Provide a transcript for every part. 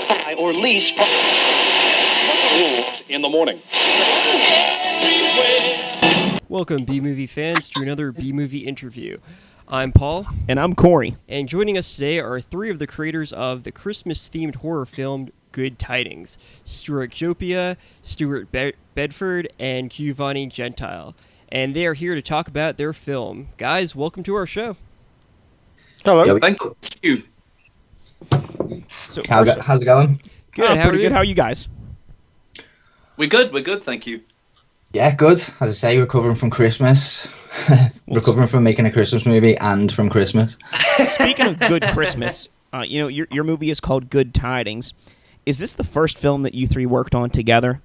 buy or lease rules in the morning. Welcome, B-Movie fans, to another B-Movie interview. I'm Paul. And I'm Corey. And joining us today are three of the creators of the Christmas-themed horror film Good Tidings: Stuart Jopia, Stuart Bedford, and Giovanni Gentile. And they are here to talk about their film. Guys, welcome to our show. Hello. Thank you. So How's it going? Good. Pretty good. How are you guys? We're good, thank you. Yeah, good. As I say, recovering from Christmas. Recovering from making a Christmas movie and from Christmas. Speaking of good Christmas, your movie is called Good Tidings. Is this the first film that you three worked on together?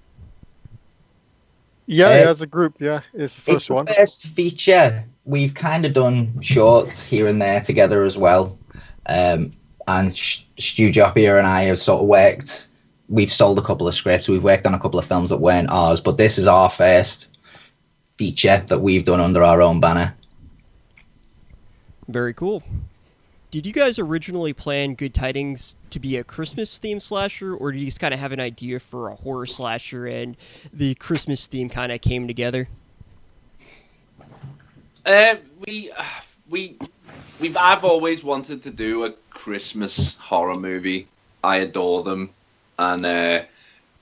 Yeah, as a group, yeah. It's the first one. It's the first feature. We've kind of done shorts here and there together as well. And Stu Jopia and I have sort of worked. We've sold a couple of scripts. We've worked on a couple of films that weren't ours, but this is our first feature that we've done under our own banner. Very cool. Did you guys originally plan Good Tidings to be a Christmas-themed slasher, or did you just kind of have an idea for a horror slasher and the Christmas theme kind of came together? I've always wanted to do a Christmas horror movie. I adore them, and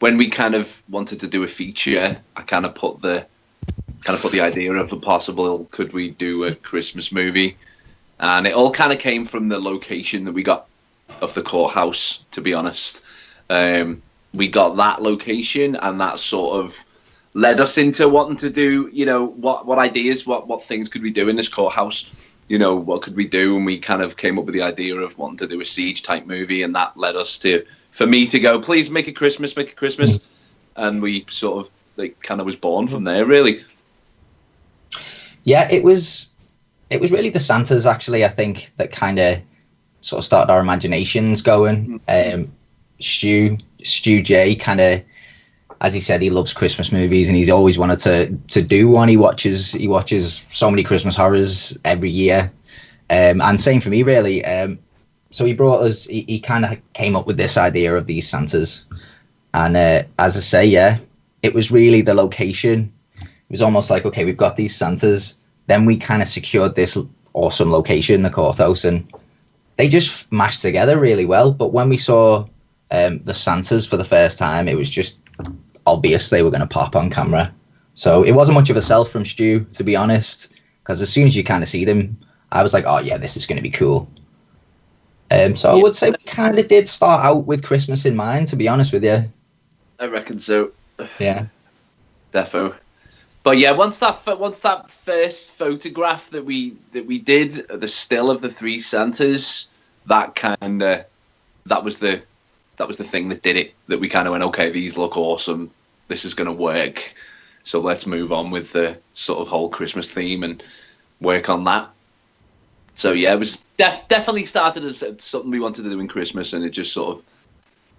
when we kind of wanted to do a feature, I kind of put the idea of a possible could we do a Christmas movie. And it all kind of came from the location that we got of the courthouse, to be honest. We got that location, and that sort of led us into wanting to do, what ideas, what things could we do in this courthouse? What could we do? And we kind of came up with the idea of wanting to do a siege-type movie, and that led us for me to go, please make it Christmas. And we sort of, kind of was born from there, really. Yeah, it was really the Santas, actually, I think, that kind of sort of started our imaginations going. Stu J kind of, as he said, he loves Christmas movies, and he's always wanted to do one. He watches so many Christmas horrors every year, and same for me, really. So he brought us. He kind of came up with this idea of these Santas, and as I say, yeah, it was really the location. It was almost like, okay, we've got these Santas. Then we kind of secured this awesome location, the courthouse, and they just mashed together really well. But when we saw the Santas for the first time, it was just obvious they were going to pop on camera. So it wasn't much of a sell from Stu, to be honest, because as soon as you kind of see them, I was like, oh yeah, this is going to be cool. So I would say we kind of did start out with Christmas in mind, to be honest with you. I reckon so. Yeah. Defo. But yeah, once that first photograph that we did, the still of the three Santas, that was the thing that did it. That we kind of went, okay, these look awesome. This is going to work. So let's move on with the sort of whole Christmas theme and work on that. So yeah, it was definitely started as something we wanted to do in Christmas, and it just sort of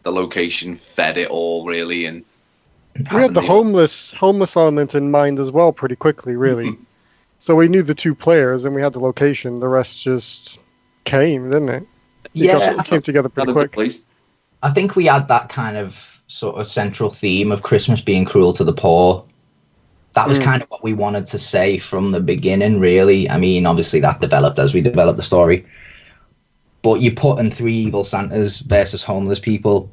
the location fed it all really. And we had the homeless element in mind as well pretty quickly, really. So we knew the two players and we had the location. The rest just came, didn't it? It came together pretty quick. I think we had that kind of sort of central theme of Christmas being cruel to the poor. That was kind of what we wanted to say from the beginning, really. I mean, obviously that developed as we developed the story. But you put in three evil Santas versus homeless people.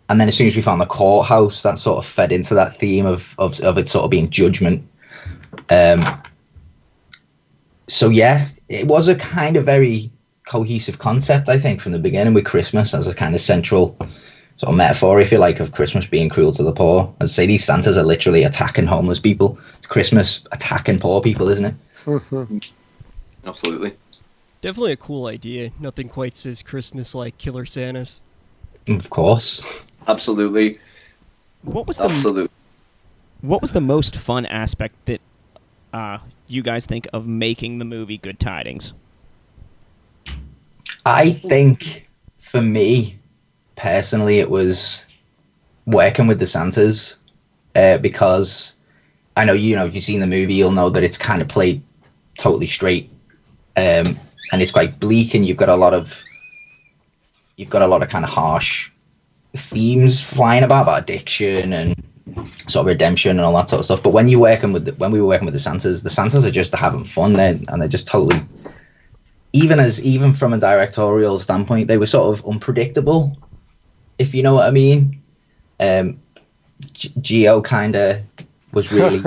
And then as soon as we found the courthouse, that sort of fed into that theme of it sort of being judgment. So yeah, it was a kind of very cohesive concept, I think, from the beginning, with Christmas as a kind of central sort of metaphor, if you like, of Christmas being cruel to the poor. As I say, these Santas are literally attacking homeless people. It's Christmas attacking poor people, isn't it? Mm-hmm. Absolutely. Definitely a cool idea. Nothing quite says Christmas like Killer Santas. Of course. Absolutely. What was the most fun aspect that you guys think of making the movie Good Tidings? I think, for me, personally, it was working with the Santas, because I know, if you've seen the movie, you'll know that it's kind of played totally straight, and it's quite bleak, and you've got a lot of kind of harsh themes flying about addiction and sort of redemption and all that sort of stuff. But when we were working with the Santas are just having fun then, and they're just totally, even from a directorial standpoint, they were sort of unpredictable, if you know what I mean. Gio kind of was really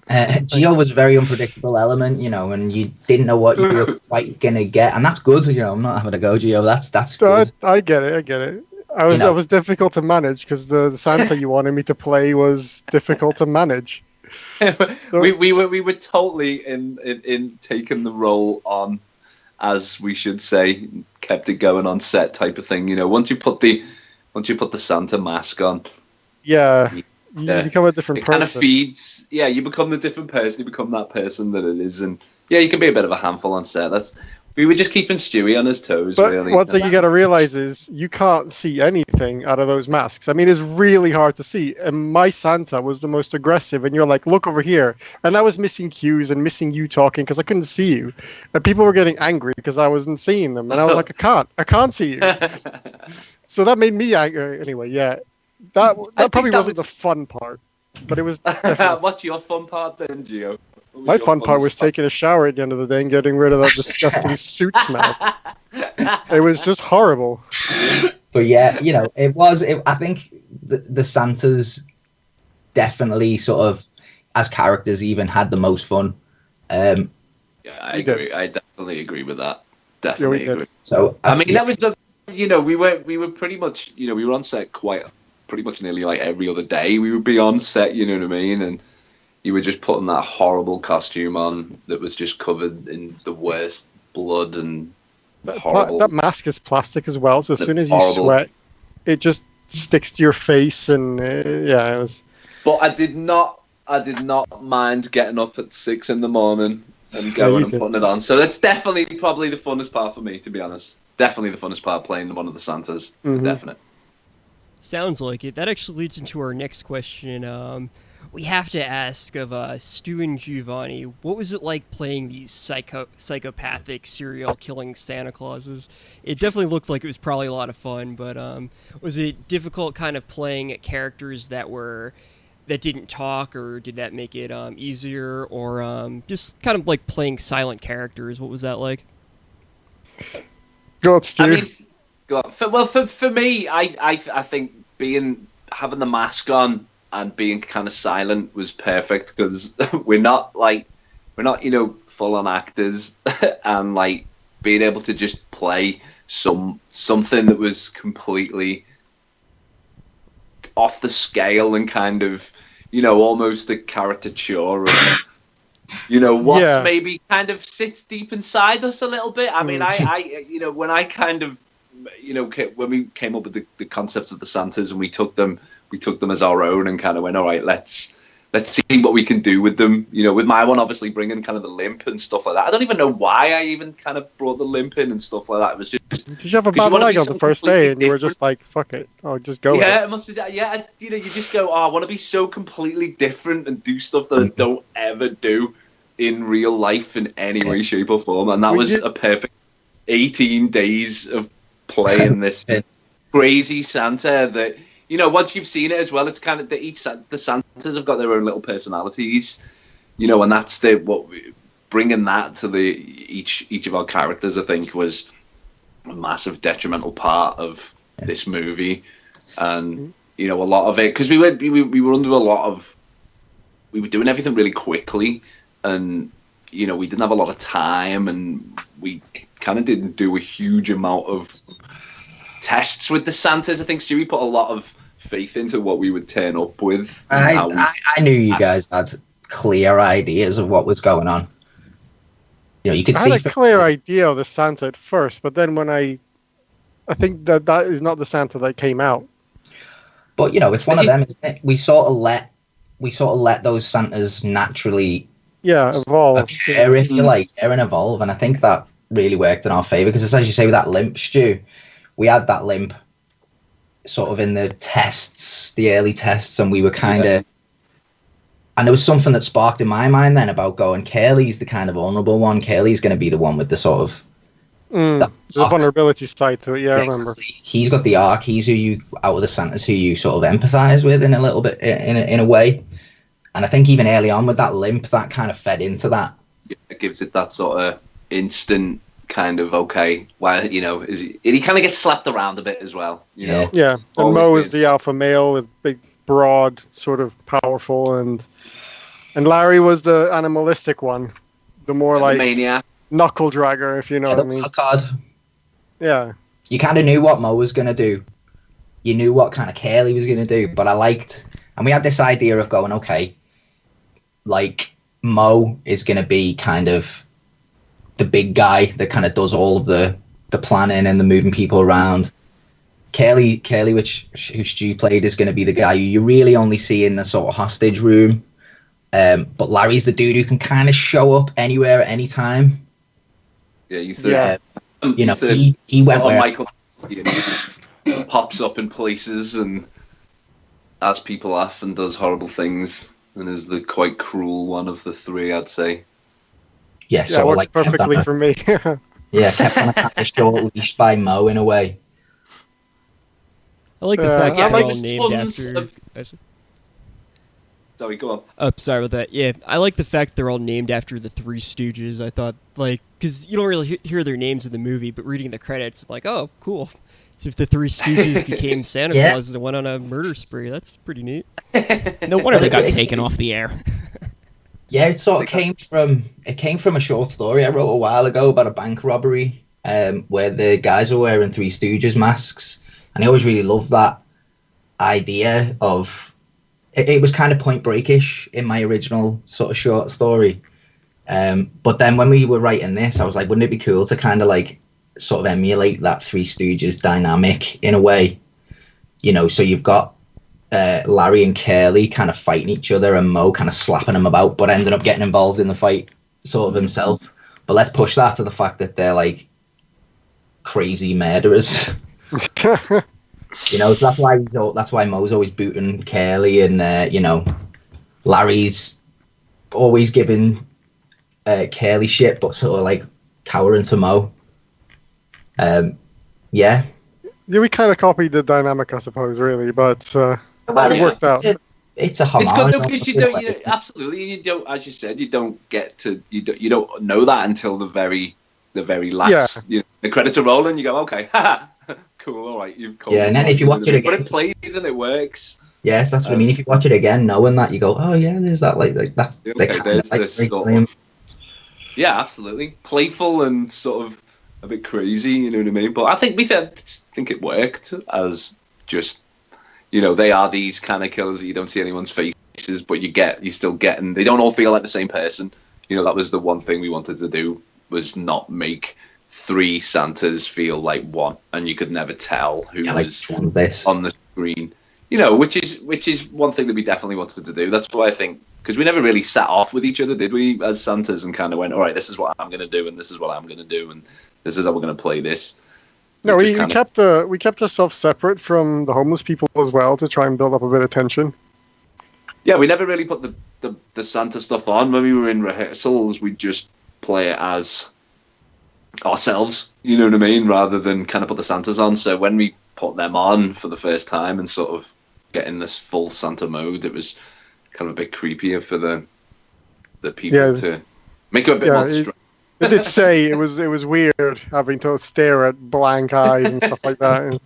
Gio was a very unpredictable element, and you didn't know what you were quite gonna get, and that's good. I'm not having a go, Gio. That's good. I get it. I was difficult to manage because the Santa you wanted me to play was difficult to manage. So, we were totally in taking the role on, as we should say, kept it going on set type of thing. Once you put the Santa mask on, you become a different person. It kind of feeds. Yeah, you become the different person. You become that person that it is, and you can be a bit of a handful on set. We were just keeping Stewie on his toes, but really. One thing you got to realize is you can't see anything out of those masks. I mean, it's really hard to see. And my Santa was the most aggressive, and you're like, look over here. And I was missing cues and missing you talking because I couldn't see you. And people were getting angry because I wasn't seeing them. And I was like, I can't see you. So that made me angry. Anyway, yeah. That probably wasn't the fun part, but it was. What's your fun part then, Gio? My fun part was taking a shower at the end of the day and getting rid of that disgusting suit smell. It was just horrible. But yeah, it was. I think the Santas definitely sort of, as characters, even had the most fun. Yeah, I agree. I definitely agree with that. Definitely agree. So I mean, that was the. We were pretty much. We were on set pretty much nearly like every other day. We would be on set. You know what I mean? And you were just putting that horrible costume on that was just covered in the worst blood and horrible. That mask is plastic as well, so as soon as you sweat, it just sticks to your face, and it was. But I did not mind getting up at 6 a.m. and going and putting it on. So that's definitely probably the funnest part for me, to be honest. Definitely the funnest part, playing one of the Santas. Mm-hmm. Definite. Sounds like it. That actually leads into our next question. We have to ask of Stu and Giovanni, what was it like playing these psychopathic, serial-killing Santa Clauses? It definitely looked like it was probably a lot of fun, but was it difficult kind of playing characters that didn't talk, or did that make it easier, or just kind of like playing silent characters? What was that like? Go on, Stu. I mean, for me, I think having the mask on and being kind of silent was perfect, because we're not full on actors, and like being able to just play something that was completely off the scale and kind of almost a caricature of what maybe kind of sits deep inside us a little bit. I mean, I when I kind of when we came up with the concepts of the Santas, and we took them as our own, and kind of went, all right, let's see what we can do with them. With my one, obviously bringing kind of the limp and stuff like that. I don't even know why I even kind of brought the limp in and stuff like that. It was just. Did you have a bad leg on the first day, and you were just like, "Fuck it, I'll just go." Yeah, it must have. Yeah, you just go, "Oh, I want to be so completely different and do stuff that I don't ever do in real life in any way, shape, or form." And that was a perfect 18 days of playing this crazy Santa that. Once you've seen it as well, it's kind of the Santas have got their own little personalities, and that's bringing that to each of our characters. I think was a massive detrimental part of this movie, and a lot of it, because we were under a lot of, we were doing everything really quickly, and we didn't have a lot of time, and we kind of didn't do a huge amount of tests with the Santas. I think Stewie put a lot of faith into what we would turn up with. I knew you guys had clear ideas of what was going on. You could see. I had a clear idea of the Santa at first, but then when I think that is not the Santa that came out. But it's one of them, isn't it? We sort of let those Santas naturally evolve, appear, if you like, and evolve, and I think that really worked in our favor, because as you say, with that limp, Stu, we had that limp sort of in the early tests, and we were kind of, and there was something that sparked in my mind then about going, Curly's the kind of vulnerable one. Curly's going to be the one with the sort of The vulnerability side to it, yeah, I remember. He's got the arc. He's who you, out of the Santas, who you sort of empathise with in a little bit, in a way. And I think even early on with that limp, that kind of fed into that. It gives it that sort of instant kind of, okay, why, you know, he kind of gets slapped around a bit as well, you know? Yeah, and Mo is the alpha male with big, broad, sort of powerful, and Larry was the animalistic one, the more like maniac. Knuckle dragger, if you know what I mean. Card. Yeah. You kind of knew what Mo was going to do. You knew what kind of Curly was going to do, but I liked... And we had this idea of going, okay, like, Mo is going to be kind of the big guy that kind of does all of the planning and the moving people around. Curly, who Stu played, is going to be the guy who you really only see in the sort of hostage room. But Larry's the dude who can kind of show up anywhere at any time. Yeah, he's the... you know, he went where... Michael pops up in places and has people laugh and does horrible things and is the quite cruel one of the three, I'd say. Yeah, so works like perfectly for me. Kept on a kind of short leash by Mo in a way. I like the fact that they're all named after... Sorry, go on. Sorry about that. Yeah, I like the fact they're all named after the Three Stooges. I thought, like, because you don't really hear their names in the movie, but reading the credits, I'm like, oh, cool. It's if the Three Stooges became Santa Claus and went on a murder spree. That's pretty neat. No wonder they got taken off the air. Yeah, it sort of came from a short story I wrote a while ago about a bank robbery where the guys were wearing Three Stooges masks, and I always really loved that idea of... It was kind of Point Break-ish in my original sort of short story. But then when we were writing this, I was like, wouldn't it be cool to kind of like sort of emulate that Three Stooges dynamic in a way? You know, so you've got Larry and Curly kind of fighting each other and Mo kind of slapping them about, but ending up getting involved in the fight sort of himself. But let's push that to the fact that they're like crazy murderers. You know, so that's why Mo's always booting Curly, and you know, Larry's always giving Curly shit, but sort of like cowering to Mo. Yeah, we kind of copied the dynamic, I suppose, really, but it worked out. It's a homage. It's good because you don't absolutely, you don't, as you said, you don't know that until the very last. Yeah. The credits are rolling, you go, okay, haha. Cool, all right. You've and then if you watch it again, but it plays and it works. Yes, that's what I mean. If you watch it again, knowing that, you go, oh yeah, there's that like that's okay, there's this sort of, yeah, absolutely playful and sort of a bit crazy. You know what I mean? But I think it worked as just, you know, they are these kind of killers that you don't see anyone's faces, but you still get, and they don't all feel like the same person. You know, that was the one thing we wanted to do, was not make three Santas feel like one, and you could never tell who was on the screen. You know, which is one thing that we definitely wanted to do. That's why I think, because we never really sat off with each other, did we, as Santas, and kind of went, all right, this is what I'm going to do, and this is what I'm going to do, and this is how we're going to play this. No, we kept ourselves separate from the homeless people as well to try and build up a bit of tension. Yeah, we never really put the Santa stuff on. When we were in rehearsals, we'd just play it as ourselves, you know what I mean, rather than kind of put the Santas on. So when we put them on for the first time and sort of get in this full Santa mode, it was kind of a bit creepier for the people to make it a bit more strange. It did say it was weird having to stare at blank eyes and stuff like that.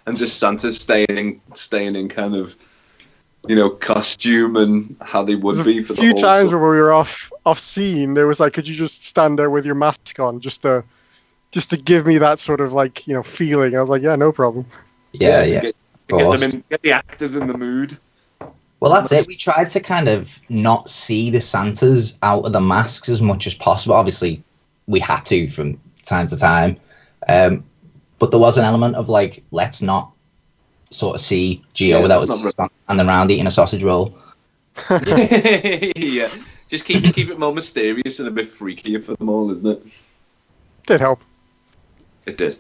And just Santa staying in kind of, you know, costume and how they would be for the whole... A few times where we were off scene, there was like, could you just stand there with your mask on just to give me that sort of like, you know, feeling? I was like, yeah, no problem. Yeah. Get the actors in the mood. Well, that's it. We tried to kind of not see the Santas out of the masks as much as possible. Obviously, we had to from time to time. But there was an element of like, let's not sort of see Gio without standing around eating a sausage roll. Yeah, just keep it more mysterious and a bit freakier for them all, isn't it? Did help. It did.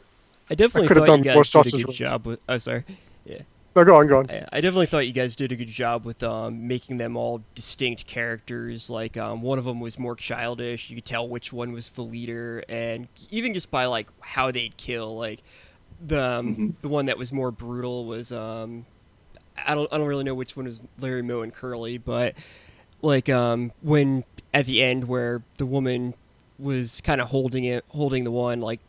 I definitely thought you guys did a good job with... Oh, sorry. Yeah. No, go on. I definitely thought you guys did a good job with making them all distinct characters. Like one of them was more childish. You could tell which one was the leader, and even just by like how they'd kill. Like the one that was more brutal was I don't really know which one was Larry, Moe, and Curly, but like when at the end where the woman was kind of holding the one, like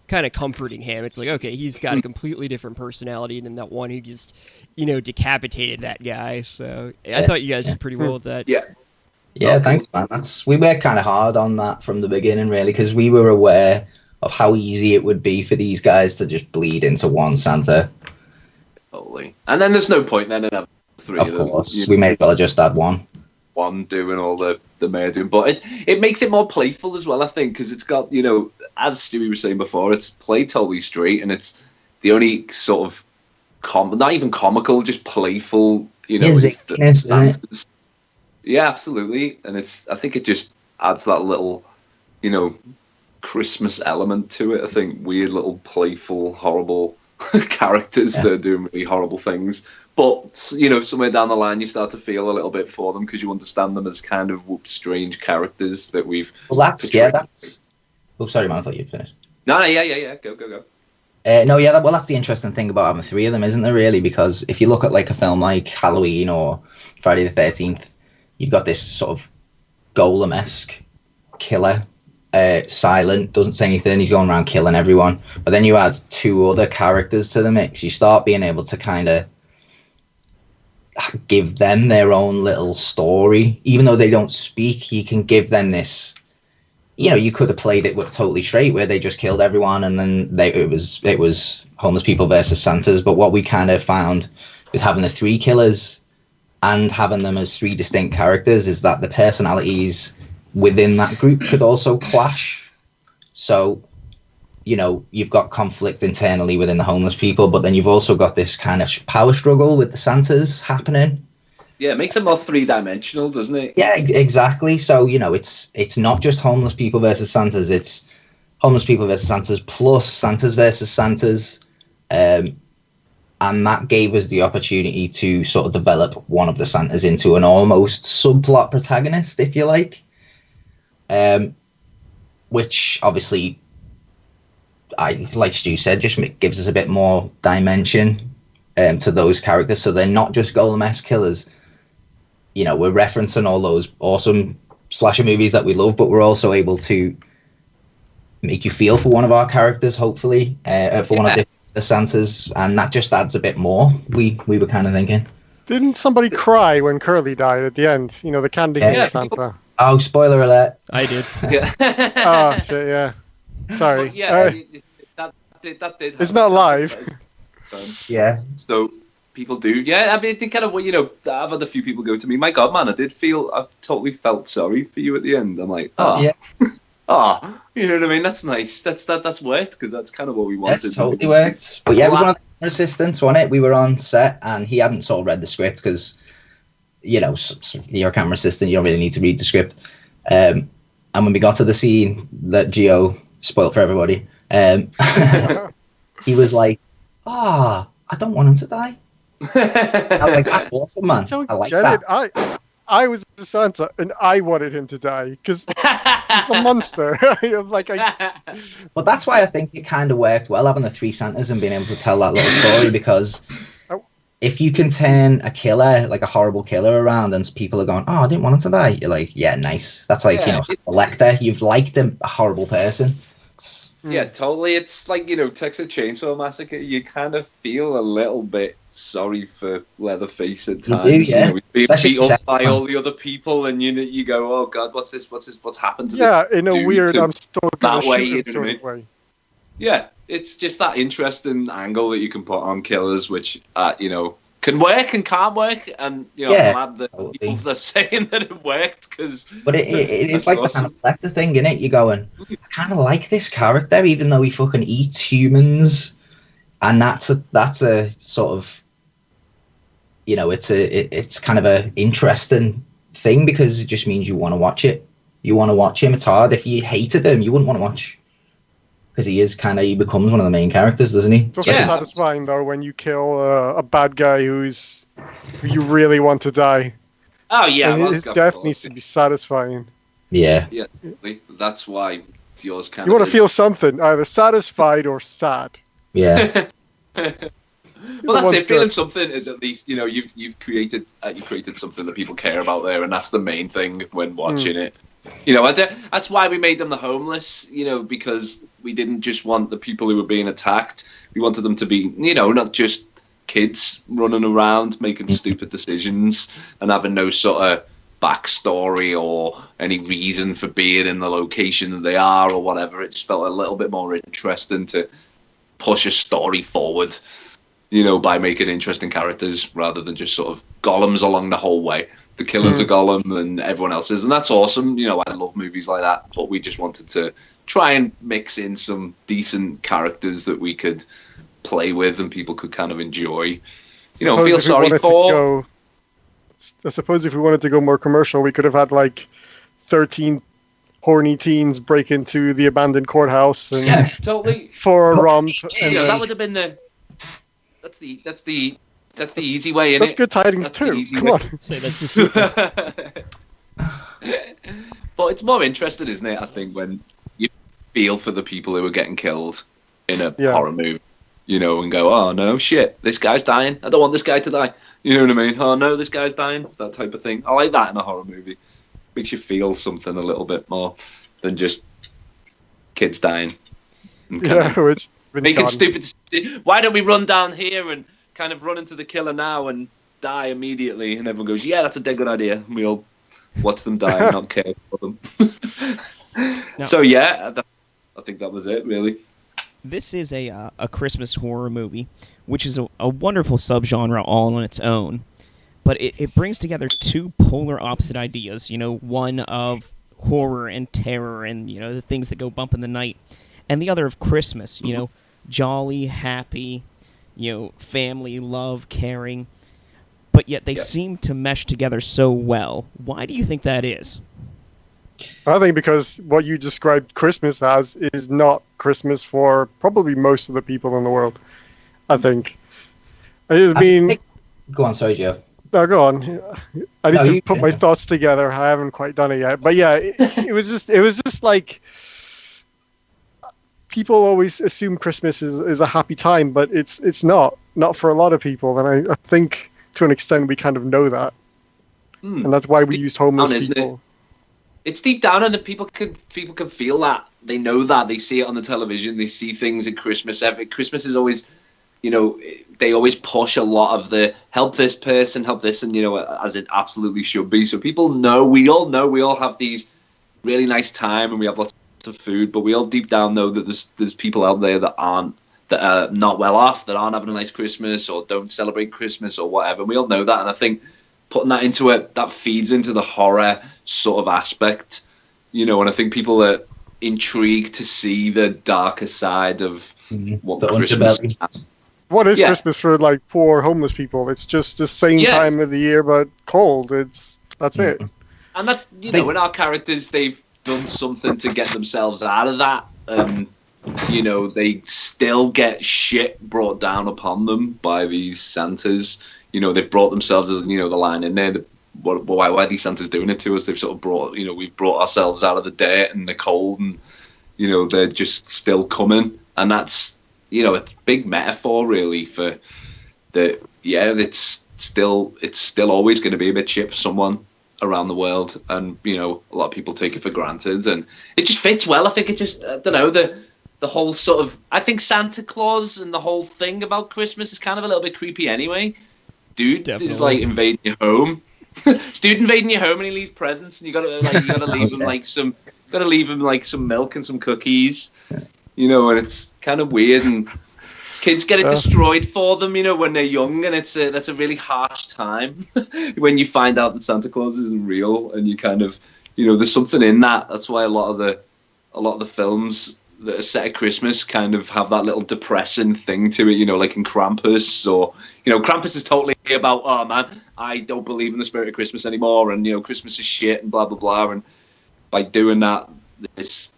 kind of comforting him. It's like, okay, he's got a completely different personality than that one who just, decapitated that guy. So I thought you guys did pretty well with that. Yeah, thanks, man. We worked kind of hard on that from the beginning, really, because we were aware of how easy it would be for these guys to just bleed into one Santa. Totally. And then there's no point then in having three of them. Of course, we may as well just add one doing all the murdering, but it makes it more playful as well, I think, because it's got, as Stewie was saying before, it's played totally straight, and it's the only sort of not even comical, just playful, yeah, absolutely. And I think it just adds that little, Christmas element to it. I think weird little playful, horrible characters that are doing really horrible things. But, somewhere down the line, you start to feel a little bit for them because you understand them as kind of strange characters that we've... Well, that's... Oh, sorry, man, I thought you'd finished. No, yeah. Go. That's the interesting thing about having three of them, isn't there, really? Because if you look at, like, a film like Halloween or Friday the 13th, you've got this sort of Golem-esque killer, silent, doesn't say anything, he's going around killing everyone. But then you add two other characters to the mix, you start being able to kind of give them their own little story. Even though they don't speak, you can give them this, you could have played it totally straight where they just killed everyone and then it was homeless people versus Santas. But what we kind of found with having the three killers and having them as three distinct characters is that the personalities within that group could also clash. So you've got conflict internally within the homeless people, but then you've also got this kind of power struggle with the Santas happening. Yeah, it makes it more three-dimensional, doesn't it? Yeah, exactly. So, it's not just homeless people versus Santas, it's homeless people versus Santas plus Santas versus Santas. And that gave us the opportunity to sort of develop one of the Santas into an almost subplot protagonist, if you like. Which, obviously... like Stu said, just gives us a bit more dimension to those characters, so they're not just Golem-esque killers. We're referencing all those awesome slasher movies that we love, but we're also able to make you feel for one of our characters, hopefully, for one of the Santas, and that just adds a bit more. We were kind of thinking. Didn't somebody cry when Curly died at the end? The candy cane Santa. Oh, spoiler alert! I did. Oh shit! Yeah. Sorry. That did. It's not live. Yeah. So people do. Yeah, I mean, it kind of. I've had a few people go to me. My God, man, I totally felt sorry for you at the end. I'm like, yeah. You know what I mean? That's nice. That's worked because that's kind of what we wanted. That's totally worked. But yeah, it was one of the assistants on it. We were on set and he hadn't sort of read the script because, you're a camera assistant. You don't really need to read the script. And when we got to the scene that Gio spoiled for everybody, he was like, I don't want him to die. I was like, that's awesome, man. I like that. I was the Santa and I wanted him to die because he's a monster. But that's why I think it kind of worked well having the three Santas and being able to tell that little story, because if you can turn a killer, like a horrible killer, around and people are going, I didn't want him to die, you're like, yeah, nice. That's like, Lecter, you've liked a horrible person. Yeah, totally. It's like, Texas Chainsaw Massacre. You kind of feel a little bit sorry for Leatherface at times. You do, yeah. Being beat up by all the other people, and you go, oh God, what's happened to this? Yeah, in a weird, I'm still that way, sort of way. Yeah, it's just that interesting angle that you can put on killers, which can work and can't work, and I'm glad that people are saying that it worked because. But it is like awesome. The kind of Lecter thing, innit? You're going, I kind of like this character, even though he fucking eats humans, and that's a sort of, it's kind of a interesting thing because it just means you want to watch it. You want to watch him. It's hard if you hated him, you wouldn't want to watch because he becomes one of the main characters, doesn't he? It's also satisfying though when you kill a bad guy who you really want to die. Oh yeah, and his death needs to be satisfying. Yeah. Yeah, that's why it's yours. You want to feel something, either satisfied or sad. Yeah. Well, that's it. Feeling something is at least, you've created something that people care about there, and that's the main thing when watching it. That's why we made them the homeless. Because we didn't just want the people who were being attacked. We wanted them to be, not just kids running around making stupid decisions and having no sort of backstory or any reason for being in the location that they are or whatever. It just felt a little bit more interesting to push a story forward, by making interesting characters rather than just sort of golems along the whole way. The killer's a golem and everyone else is, and that's awesome. I love movies like that, but we just wanted to try and mix in some decent characters that we could play with and people could kind of enjoy. Feel sorry for. I suppose if we wanted to go more commercial, we could have had like 13 horny teens break into the abandoned courthouse and totally for a romp. That would have been that's the easy way in That's Good Tidings too. Come on. Say that's just But it's more interesting, isn't it? I think when you feel for the people who are getting killed in a horror movie, and go, oh no, shit, this guy's dying. I don't want this guy to die. You know what I mean? Oh no, this guy's dying. That type of thing. I like that in a horror movie. Makes you feel something a little bit more than just kids dying. Which making stupid. Why don't we run down here and kind of run into the killer now and die immediately? And everyone goes, yeah, that's a dead good idea. And we all watch them die and not care for them. So yeah, I think that was it, really. This is a Christmas horror movie, which is a wonderful subgenre all on its own. But it brings together two polar opposite ideas, one of horror and terror and, the things that go bump in the night, and the other of Christmas, jolly, happy, family, love, caring. But yet they seem to mesh together so well. Why do you think that is? I think because what you described Christmas as is not Christmas for probably most of the people in the world. I think. Go on, sorry, Joe. No, go on. I need to put my thoughts together. I haven't quite done it yet. But yeah, it was just like people always assume Christmas is a happy time, but it's not for a lot of people. And I think to an extent we kind of know that. And that's why we used homeless people. It's deep down, and people can feel that. They know that. They see it on the television. They see things at Christmas. Christmas is always, they always push a lot of the help this person, help this, and as it absolutely should be. So people know. We all have these really nice time, and we have lots of food. But we all deep down know that there's people out there that are not well off, that aren't having a nice Christmas, or don't celebrate Christmas, or whatever. We all know that, and I think putting that into it, that feeds into the horror sort of aspect, and I think people are intrigued to see the darker side of what Christmas is. What is Christmas for like poor homeless people? It's just the same time of the year but cold. That's it. And that in our characters they've done something to get themselves out of that. They still get shit brought down upon them by these Santas. They've brought themselves, as the line in there. Why are these Santas doing it to us? They've sort of brought, we've brought ourselves out of the dirt and the cold, and they're just still coming. And that's, a big metaphor really for the. Yeah, it's still always going to be a bit shit for someone around the world, and a lot of people take it for granted, and it just fits well. I think it just, I don't know, the whole sort of, I think Santa Claus and the whole thing about Christmas is kind of a little bit creepy anyway. Dude is like invading your home. Dude invading your home and he leaves presents, and you gotta leave him like some milk and some cookies, and it's kind of weird, and kids get it destroyed for them, when they're young, and that's a really harsh time when you find out that Santa Claus isn't real, and you kind of, there's something in that. That's why a lot of the films that are set at Christmas kind of have that little depressing thing to it, like in Krampus, or Krampus is totally about, oh man, I don't believe in the spirit of Christmas anymore, and Christmas is shit and blah blah blah, and by doing that, this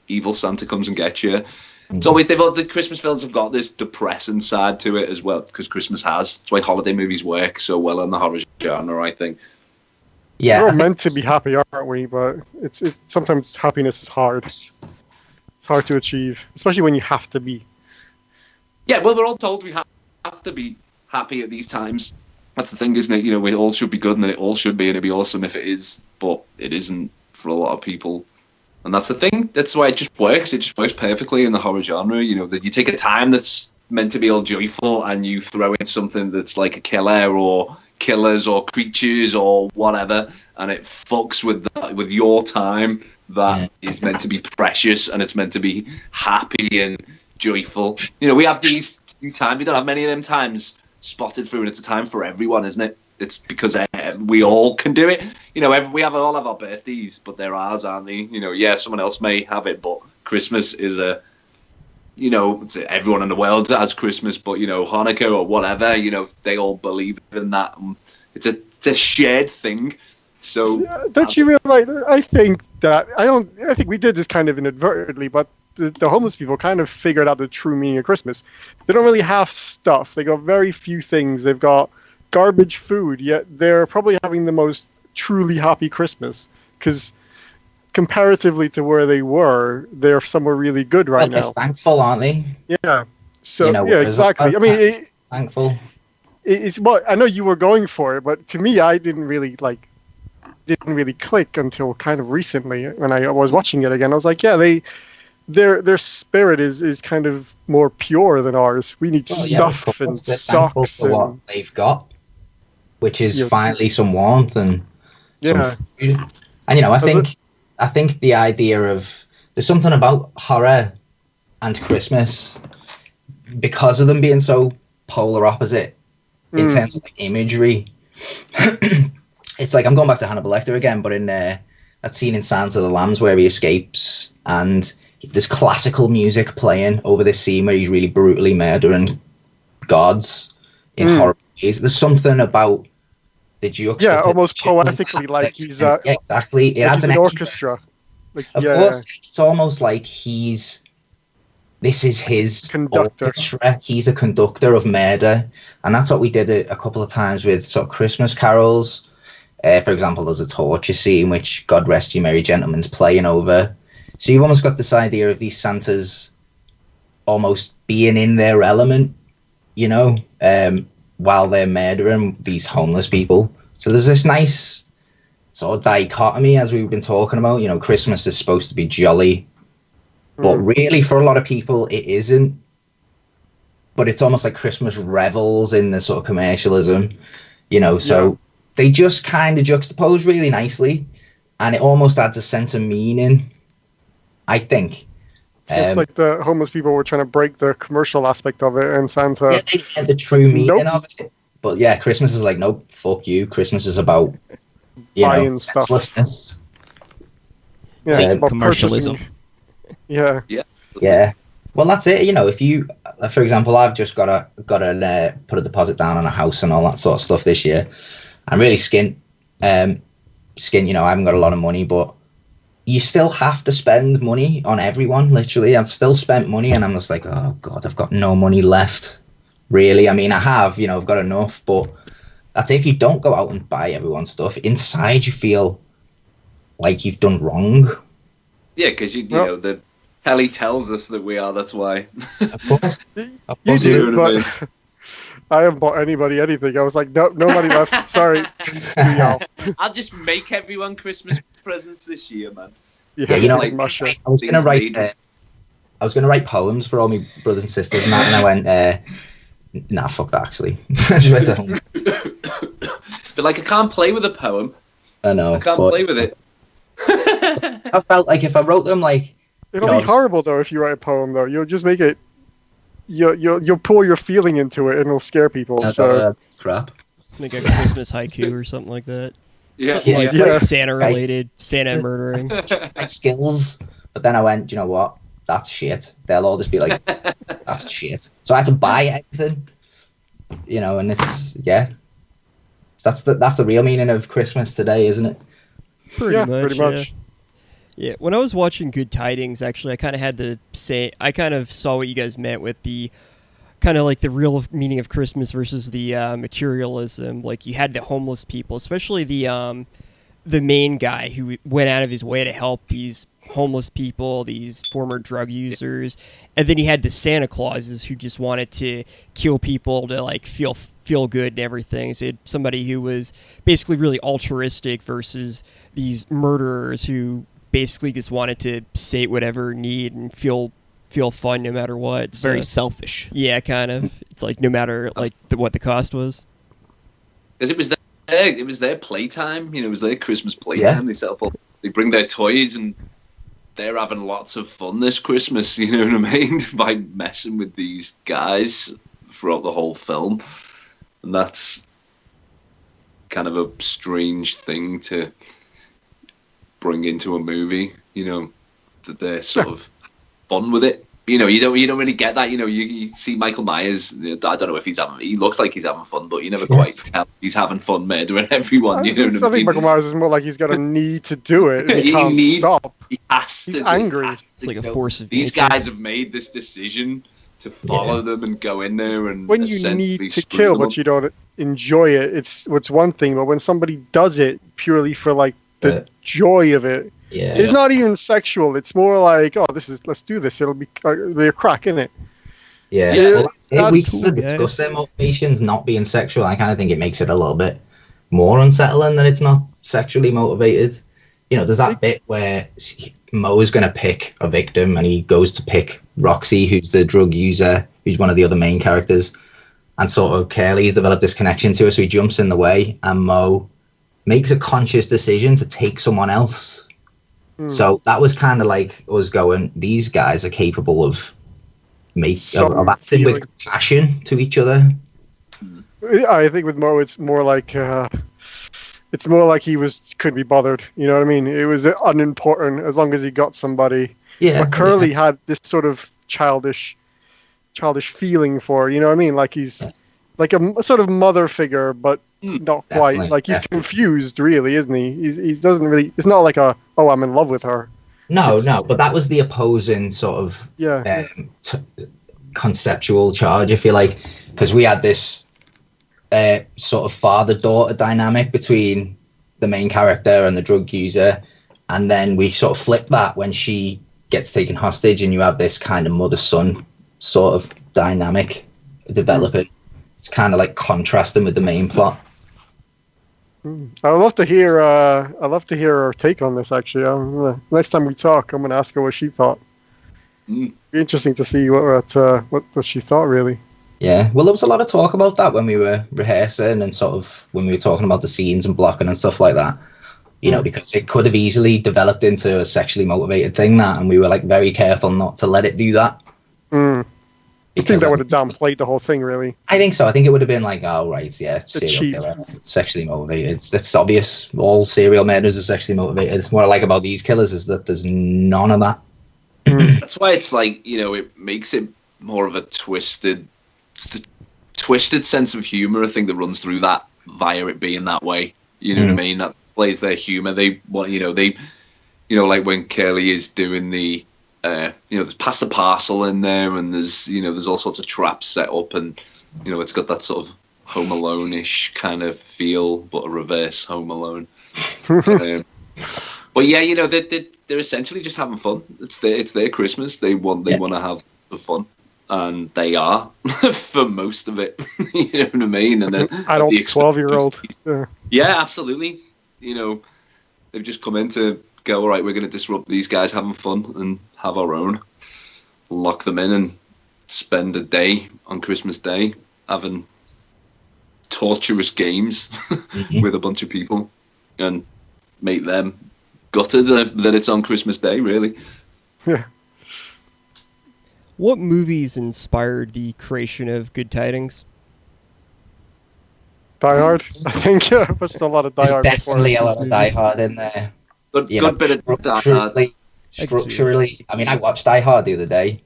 evil Santa comes and gets you. It's always the Christmas films have got this depressing side to it as well, because Christmas has. That's why holiday movies work so well in the horror genre, I think. Yeah, We're all meant to be happy, aren't we? But it's sometimes happiness is hard. It's hard to achieve, especially when you have to be. Yeah, well, we're all told we have to be happy at these times. That's the thing, isn't it? You know, we all should be good, and it all should be, and it'd be awesome if it is, but it isn't for a lot of people. And that's the thing. That's why it just works. It just works perfectly in the horror genre. You know, that you take a time that's meant to be all joyful, and you throw in something that's like a killer or killers or creatures or whatever, and it fucks with that, with your time that is meant to be precious, and it's meant to be happy and joyful. You know, we have these few times. We don't have many of them times spotted through, and it's a time for everyone, isn't it? It's because we all can do it. You know, we all have our birthdays, but they're ours, aren't they? You know, yeah, someone else may have it, but Christmas is everyone in the world has Christmas, but, you know, Hanukkah or whatever, you know, they all believe in that. It's a shared thing. So don't you realize? I think we did this kind of inadvertently, but the homeless people kind of figured out the true meaning of Christmas. They don't really have stuff. They got very few things. They've got garbage food, yet they're probably having the most truly happy Christmas, because comparatively to where they were, they're somewhere really good right now. They're thankful, aren't they? Yeah. So you know, yeah, exactly. I mean, thankful. It's what I know you were going for it, but to me, I didn't really click until kind of recently when I was watching it again. I was like, yeah, their spirit is kind of more pure than ours. We need stuff and socks for what they've got, which is finally some warmth and some food. And you know, I think the idea of there's something about horror and Christmas, because of them being so polar opposite in terms of like imagery. It's like I'm going back to Hannibal Lecter again, but in that scene in Silence of the Lambs where he escapes and there's classical music playing over this scene where he's really brutally murdering gods in horror movies. There's something about the juxtaposition. Yeah, almost poetically, like he's exactly. It like adds an extra, orchestra. Like, of course, it's almost like this is his conductor. Orchestra. He's a conductor of murder, and that's what we did a couple of times with sort of Christmas carols. For example, there's a torture scene which God Rest You Merry Gentlemen's playing over. So you've almost got this idea of these Santas almost being in their element, you know, while they're murdering these homeless people. So there's this nice sort of dichotomy, as we've been talking about. You know, Christmas is supposed to be jolly, but really for a lot of people it isn't. But it's almost like Christmas revels in the sort of commercialism, you know, so they just kind of juxtapose really nicely, and it almost adds a sense of meaning, I think. It's like the homeless people were trying to break the commercial aspect of it, and Santa... Yeah, they get the true meaning of it. But yeah, Christmas is like, nope, fuck you. Christmas is about, buying stuff. Senselessness. Yeah, it's about commercialism. Yeah. Yeah. Well, that's it. You know, if you, for example, I've just got to put a deposit down on a house and all that sort of stuff this year. I'm really skint. You know, I haven't got a lot of money, but you still have to spend money on everyone, literally. I've still spent money, and I'm just like, oh, God, I've got no money left, really. I mean, I have, you know, I've got enough, but that's if you don't go out and buy everyone's stuff. Inside, you feel like you've done wrong. Yeah, because, you know, the telly tells us that we are, that's why. Of course. You do, but I haven't bought anybody anything. I was like, no, nobody left. Sorry. I'll just make everyone Christmas presents this year, man. Yeah, you know, like, I was going to write poems for all my brothers and sisters and that, and I went, nah, fuck that, actually. I just went home. But, like, I can't play with a poem. I know. I can't play with it. I felt like if I wrote them, like... It'll be horrible, though, if you write a poem, though. You'll just make it... You'll pour your feeling into it, and it'll scare people. That's crap. Make a Christmas haiku or something like that. Yeah. Like Santa-related, Santa murdering. My skills. But then I went, you know what? That's shit. They'll all just be like, that's shit. So I had to buy everything. You know, and it's... Yeah. That's the real meaning of Christmas today, isn't it? Pretty much. Yeah, when I was watching Good Tidings, actually, I kind of had the say. I kind of saw what you guys meant with the kind of like the real meaning of Christmas versus the materialism. Like you had the homeless people, especially the main guy who went out of his way to help these homeless people, these former drug users, and then you had the Santa Clauses who just wanted to kill people to like feel good and everything. So you had somebody who was basically really altruistic versus these murderers who basically just wanted to sate whatever need and feel fun no matter what. Very selfish. Yeah, kind of. It's like no matter like what the cost was. Because it was their playtime. You know, it was their Christmas playtime. Yeah. They bring their toys and they're having lots of fun this Christmas. You know what I mean? By messing with these guys throughout the whole film, and that's kind of a strange thing to bring into a movie, you know, that they're sort of fun with it. You know, you don't really get that. You know, you see Michael Myers. I don't know if he looks like he's having fun, but you never quite tell he's having fun murdering everyone. You know what I mean? I think Michael Myers is more like he's got a need to do it. And he can't stop. He has to. He's angry. It's like a force of these nature. guys have made this decision to follow them and go in there and when you need to kill, but you don't enjoy it. It's one thing, but when somebody does it purely for like the joy of it. Yeah. It's not even sexual. It's more like, let's do this. It'll be a crack, innit? Yeah. Well, we can discuss their motivations not being sexual. I kind of think it makes it a little bit more unsettling that it's not sexually motivated. You know, there's that bit where Mo is going to pick a victim and he goes to pick Roxy, who's the drug user, who's one of the other main characters. And sort of Curly's developed this connection to her, so he jumps in the way and Mo makes a conscious decision to take someone else. So that was kind of like us going, these guys are capable of acting with passion to each other. I think with Mo, it's more like he couldn't be bothered. You know what I mean? It was unimportant as long as he got somebody. Yeah. But Curly had this sort of childish feeling for, you know what I mean? Like he's like a sort of mother figure, but not quite. Like he's confused, really, isn't he? He doesn't really. It's not like I'm in love with her. No, but that was the opposing sort of conceptual charge, if you like, because we had this sort of father-daughter dynamic between the main character and the drug user, and then we sort of flip that when she gets taken hostage, and you have this kind of mother-son sort of dynamic developing. It's kind of like contrasting with the main plot. I'd love to hear her take on this. Actually, next time we talk, I'm going to ask her what she thought. It'd be interesting to see what she thought, really. Yeah, well, there was a lot of talk about that when we were rehearsing and sort of when we were talking about the scenes and blocking and stuff like that. You know, because it could have easily developed into a sexually motivated thing, and we were like very careful not to let it do that. I think that would have downplayed the whole thing, really. I think so. I think it would have been like, oh, right, yeah, serial killer, sexually motivated. It's obvious. All serial murders are sexually motivated. What I like about these killers is that there's none of that. That's why it's like, you know, it makes it more of a twisted sense of humor, I think, that runs through that via it being that way. You know what I mean? That plays their humor. They want, like when Curly is doing the, there's pasta parcel in there, and there's all sorts of traps set up, and it's got that sort of Home Alone-ish kind of feel, but a reverse Home Alone. But yeah, they're essentially just having fun. It's their Christmas. They want to have the fun, and they are for most of it. You know what I mean? And then adult 12-year-old. Yeah, absolutely. They've just come in to go, all right, we're going to disrupt these guys having fun and have our own. Lock them in and spend a day on Christmas Day having torturous games with a bunch of people and make them gutted that it's on Christmas Day, really. Yeah. What movies inspired the creation of Good Tidings? Die Hard, I think. There's a lot of Die Hard. There's definitely a lot of Die Hard in there. Good bit of Die Hard. Structurally, I mean, I watched Die Hard the other day.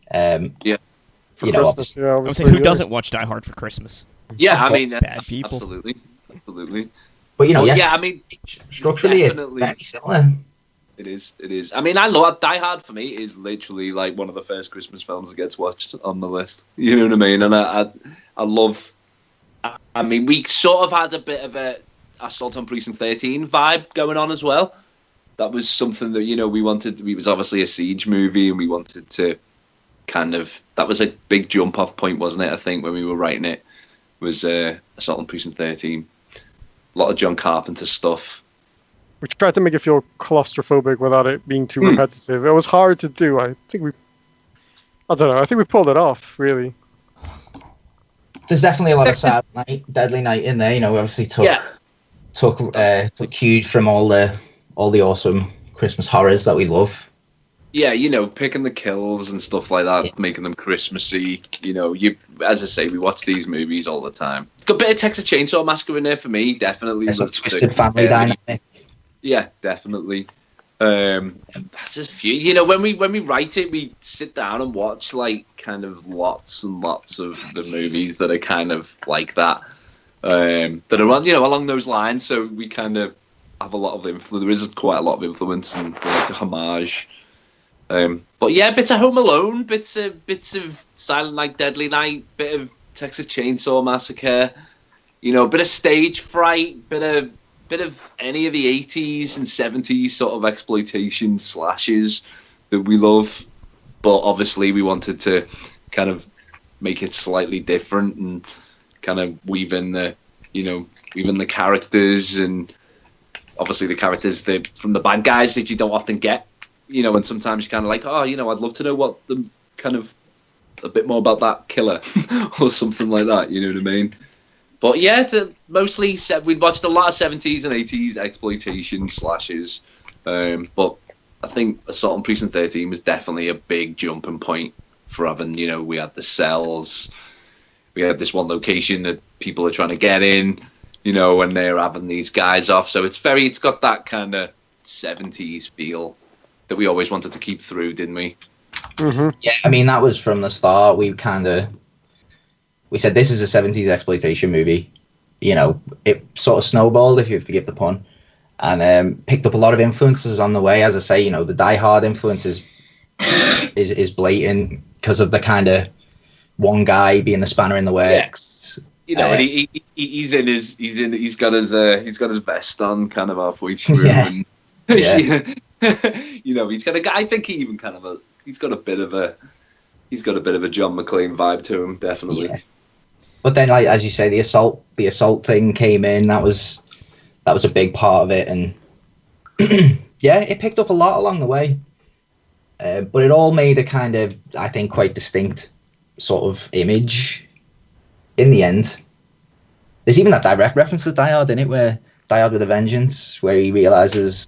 For Christmas, I was saying, who doesn't watch Die Hard for Christmas? Yeah, I mean, bad people. Absolutely. But I mean, structurally, it's very similar. It is. It is. I mean, I love Die Hard. For me, is literally like one of the first Christmas films that gets watched on the list. You know what I mean? And I love. I mean, we sort of had a bit of a Assault on Precinct 13 vibe going on as well. That was something that we wanted. It was obviously a siege movie, and we wanted to kind of. That was a big jump off point, wasn't it? I think when we were writing it, was Assault on Precinct 13. A lot of John Carpenter stuff. We tried to make it feel claustrophobic without it being too repetitive. It was hard to do. I think we pulled it off, really. There's definitely a lot of Deadly Night in there. We obviously took cues from all the awesome Christmas horrors that we love. Yeah, picking the kills and stuff like that, making them Christmassy. As I say, we watch these movies all the time. It's got a bit of Texas Chainsaw Massacre in there for me, definitely. There's some twisted family dynamic. Yeah, definitely. That's just few. When we write it, we sit down and watch like kind of lots and lots of the movies that are kind of like that. That are along those lines. So we kind of have a lot of influence. There is quite a lot of influence and like a homage. But yeah, bits of Home Alone, bits of Silent Night, Deadly Night, bit of Texas Chainsaw Massacre. Bit of Stage Fright, bit of any of the 80s and 70s sort of exploitation slashes that we love, but obviously we wanted to kind of make it slightly different and kind of weave in the characters, and obviously the characters from the bad guys that you don't often get, and sometimes you're kind of like, I'd love to know what the kind of a bit more about that killer or something like that, you know what I mean? But yeah, mostly we'd watched a lot of 70s and 80s exploitation slashes. But I think Assault on Precinct 13 was definitely a big jumping point for having, we had the cells, we had this one location that people are trying to get in, when they're having these guys off. So it's got that kind of 70s feel that we always wanted to keep through, didn't we? Mm-hmm. Yeah, I mean, that was from the start. We said this is a 70s exploitation movie. It sort of snowballed, if you forgive the pun, and picked up a lot of influences on the way. As I say, the Die Hard influence is blatant because of the kind of one guy being the spanner in the works. Yeah. And he's got his vest on kind of halfway through. Yeah. And, yeah. He's got I think he even kind of he's got a bit of a John McClane vibe to him, definitely. Yeah. But then, like as you say, the assault thing came in. That was a big part of it, and yeah, it picked up a lot along the way. But it all made a kind of, I think, quite distinct sort of image in the end. There's even that direct reference to Die Hard in it, where Die Hard with a Vengeance, where he realizes,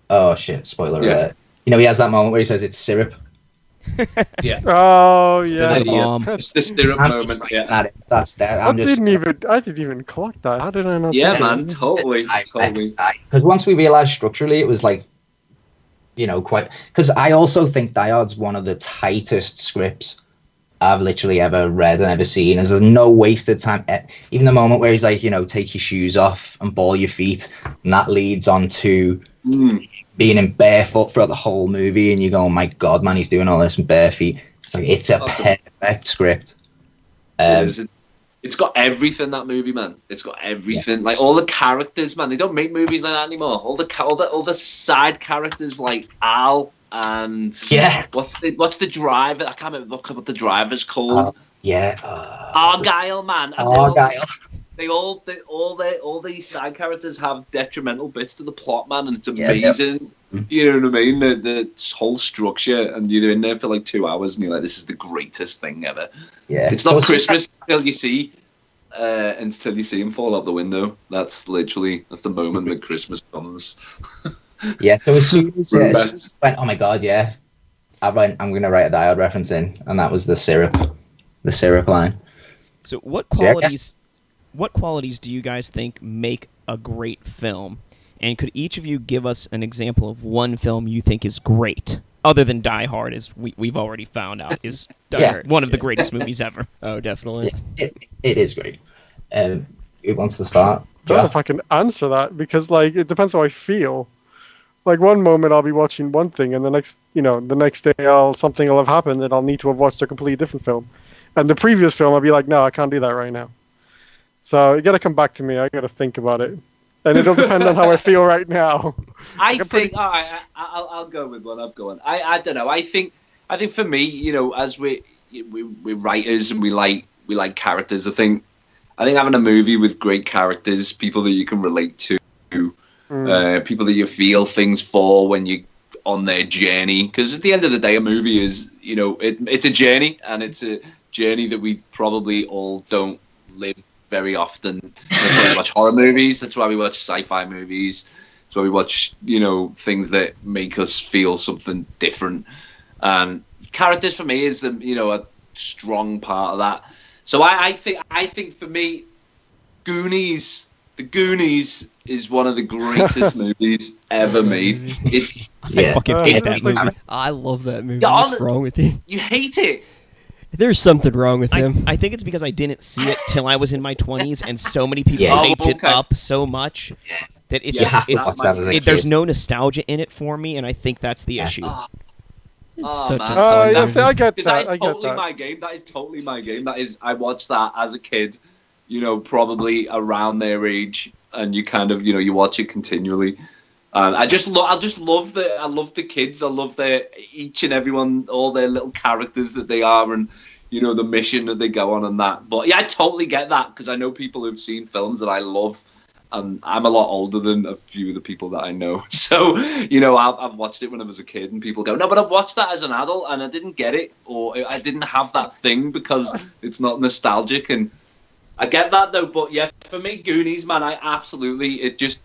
oh shit, spoiler alert. He has that moment where he says it's syrup. Yeah. Oh yeah. It's the syrup moment. Yeah. That's that. I didn't even clock that. How did I not? Yeah, man. Totally. Because once we realized structurally, it was like, quite. Because I also think Die Hard's one of the tightest scripts I've literally ever read and ever seen. There's no wasted time. Even the moment where he's like, take your shoes off and ball your feet, and that leads on to being in barefoot throughout the whole movie, and you go, oh my god, man, he's doing all this in bare feet. It's like, it's a perfect script. It's got everything, that movie, man. It's got everything. Yeah. Like all the characters, man. They don't make movies like that anymore. All the side characters, like Al and what's the driver? I can't remember what the driver's called. Argyle, man. And Argyle. All these side characters have detrimental bits to the plot, man, and it's amazing. You know what I mean? The whole structure, and you're in there for like 2 hours, and you're like, "This is the greatest thing ever." Yeah, it's not Christmas until you see him fall out the window. That's the moment that Christmas comes. Yeah. So as soon as it went, oh my god, yeah, I'm going to write a Die Hard reference in, and that was the syrup line. So what qualities do you guys think make a great film? And could each of you give us an example of one film you think is great, other than Die Hard, as we've already found out is one of the greatest movies ever? Oh, definitely. It is great. Who wants to start? I don't know if I can answer that, because like it depends how I feel. Like one moment I'll be watching one thing, and the next day something will have happened, and I'll need to have watched a completely different film. And the previous film, I'll be like, no, I can't do that right now. So you got to come back to me. I got to think about it, and it'll depend on how I feel right now. I think I'll go with what I've gone. I don't know. I think for me, as we're writers and we like characters. I think having a movie with great characters, people that you can relate to, people that you feel things for when you on their journey. Because at the end of the day, a movie is it's a journey, and it's a journey that we probably all don't live very often. That's why we watch horror movies. That's why we watch sci-fi movies. That's why we watch things that make us feel something different. And characters for me is a strong part of that. So I think for me, The Goonies is one of the greatest movies ever made. I fucking hate that movie. I love that movie. What's wrong with you? You hate it? There's something wrong with him. I think it's because I didn't see it till I was in my 20s, and so many people hyped it up so much that there's no nostalgia in it for me, and I think that's the issue. I get that. That is totally my game. That is totally my game. I watched that as a kid, probably around their age, and you kind of, you watch it continually. And I love the kids. I love each and everyone, all their little characters that they are, and the mission that they go on and that. But yeah, I totally get that, because I know people who've seen films that I love, and I'm a lot older than a few of the people that I know. So I've watched it when I was a kid, and people go, no, but I've watched that as an adult and I didn't get it, or I didn't have that thing because it's not nostalgic. And I get that though. But yeah, for me, Goonies, man, it just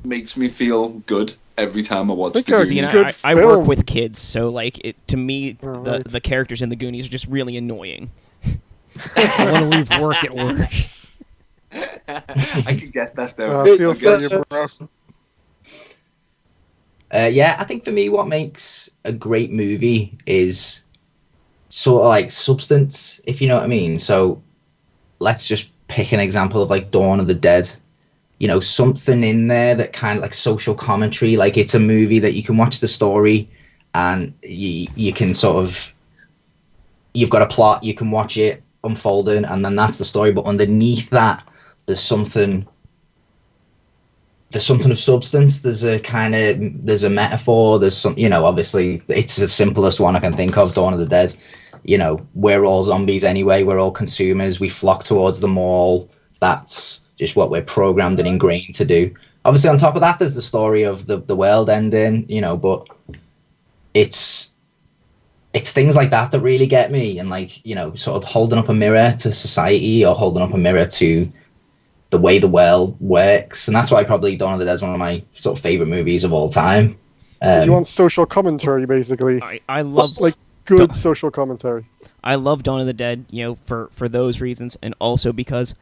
makes me feel good every time I watch the Goonies. I work with kids, so to me, the characters in the Goonies are just really annoying. I want to leave work at work. I can get that though. I think for me, what makes a great movie is sort of like substance, if you know what I mean. So let's just pick an example of Dawn of the Dead. Something in there that kind of social commentary. It's a movie that you can watch the story, and you can you've got a plot, you can watch it unfolding, and then that's the story. But underneath that, there's something of substance. There's a metaphor. There's some, obviously it's the simplest one I can think of, Dawn of the Dead. We're all zombies anyway. We're all consumers. We flock towards them all. That's just what we're programmed and ingrained to do. Obviously, on top of that, there's the story of the world ending, but it's things like that that really get me. And sort of holding up a mirror to society, or holding up a mirror to the way the world works. And that's why probably Dawn of the Dead is one of my sort of favorite movies of all time. So you want social commentary, basically. I love good social commentary. I love Dawn of the Dead, for those reasons, and also because